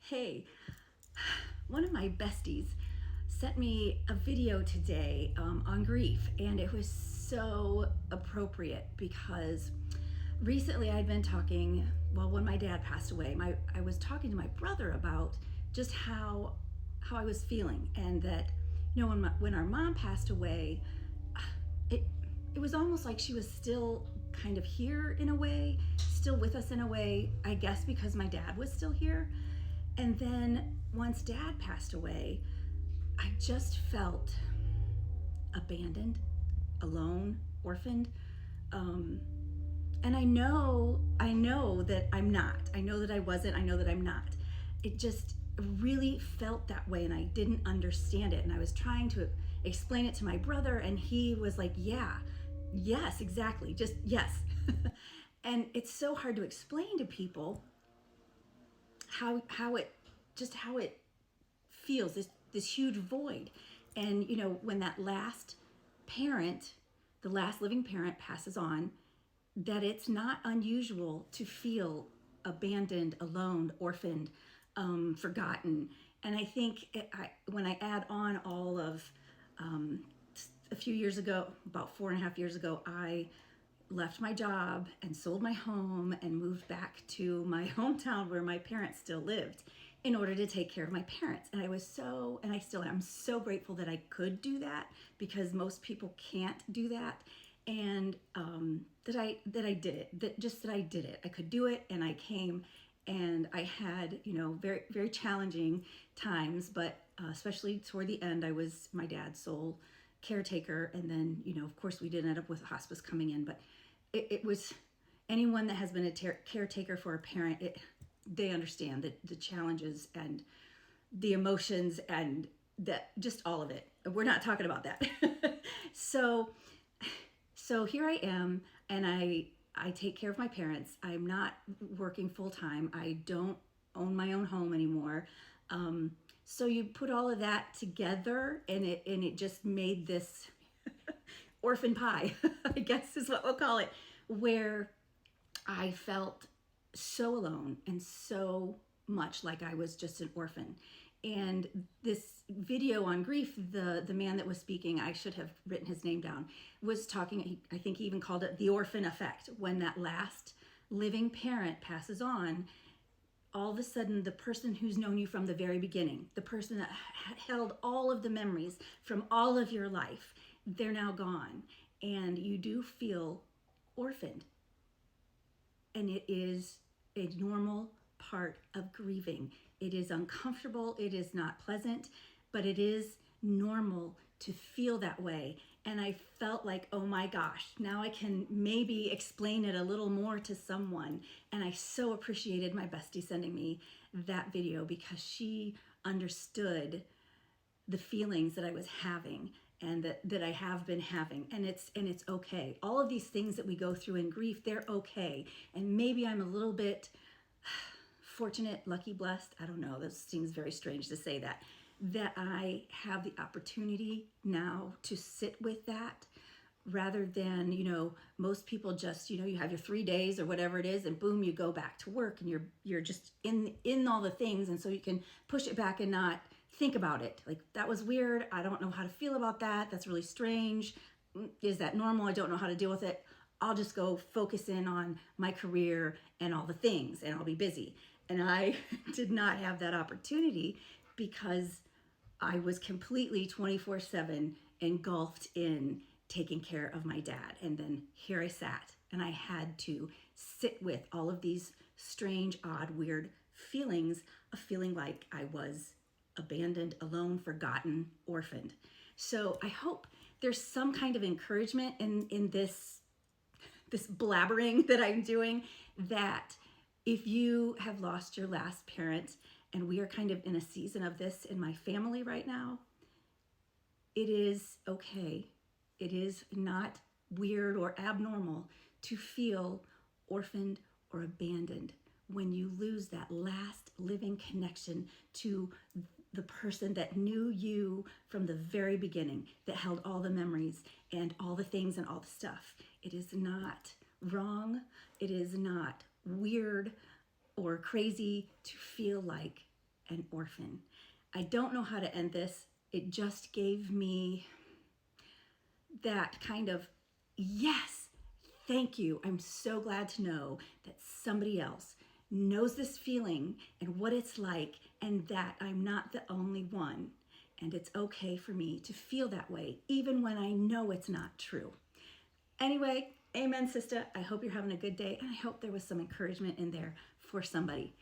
Hey, one of my besties sent me a video today on grief, and it was so appropriate because recently I'd been talking, well, when my dad passed away, I was talking to my brother about just how I was feeling, and that, when our mom passed away, it it was almost like she was still kind of here in a way, still with us in a way, I guess because my dad was still here. And then once dad passed away, I just felt abandoned, alone, orphaned. Um, and I know that I'm not. I know that I wasn't. I know that I'm not. It just really felt that way, and I didn't understand it. And I was trying to explain it to my brother, and he was like, "Yeah, yes, exactly, just yes." And it's so hard to explain to people how it feels, this huge void. And when that last parent, the last living parent, passes on, that it's not unusual to feel abandoned, alone, orphaned, forgotten. And I think when I add on all of um, a few years ago, about 4.5 years ago, I left my job and sold my home and moved back to my hometown where my parents still lived in order to take care of my parents. And I still am so grateful that I could do that, because most people can't do that. And that I did it, that I did it. I could do it, and I came, and I had, very, very challenging times, but especially toward the end, I was my dad's sole caretaker. And then, of course, we did end up with hospice coming in, but it was, anyone that has been a caretaker for a parent, they understand the challenges and the emotions and that, just all of it. We're not talking about that. so here I am, and I take care of my parents. I'm not working full time. I don't own my own home anymore. So you put all of that together, and it just made this orphan pie, I guess is what we'll call it, where I felt so alone and so much like I was just an orphan. And this video on grief, the man that was speaking, I should have written his name down, was talking, I think he even called it the orphan effect. When that last living parent passes on, all of a sudden, the person who's known you from the very beginning, the person that held all of the memories from all of your life, they're now gone. And you do feel orphaned. And it is a normal part of grieving. It is uncomfortable, it is not pleasant, but it is normal to feel that way. And I felt like, oh my gosh, now I can maybe explain it a little more to someone. And I so appreciated my bestie sending me that video, because she understood the feelings that I was having, and that I have been having. And it's okay. All of these things that we go through in grief, they're okay. And maybe I'm a little bit fortunate, lucky, blessed. I don't know. This seems very strange to say that I have the opportunity now to sit with that, rather than, most people just, you have your 3 days or whatever it is, and boom, you go back to work, and you're just in all the things. And so you can push it back and not think about it. Like, that was weird. I don't know how to feel about that. That's really strange. Is that normal? I don't know how to deal with it. I'll just go focus in on my career and all the things, and I'll be busy. And I did not have that opportunity, because I was completely 24/7 engulfed in taking care of my dad. And then here I sat, and I had to sit with all of these strange, odd, weird feelings of feeling like I was abandoned, alone, forgotten, orphaned. So I hope there's some kind of encouragement in this blabbering that I'm doing, that if you have lost your last parent, and we are kind of in a season of this in my family right now, it is okay. It is not weird or abnormal to feel orphaned or abandoned when you lose that last living connection to the person that knew you from the very beginning, that held all the memories and all the things and all the stuff. It is not wrong. It is not weird or crazy to feel like an orphan. I don't know how to end this. It just gave me that kind of, yes, thank you. I'm so glad to know that somebody else knows this feeling and what it's like, and that I'm not the only one. And it's okay for me to feel that way, even when I know it's not true. Anyway, amen, sister. I hope you're having a good day, and I hope there was some encouragement in there for somebody.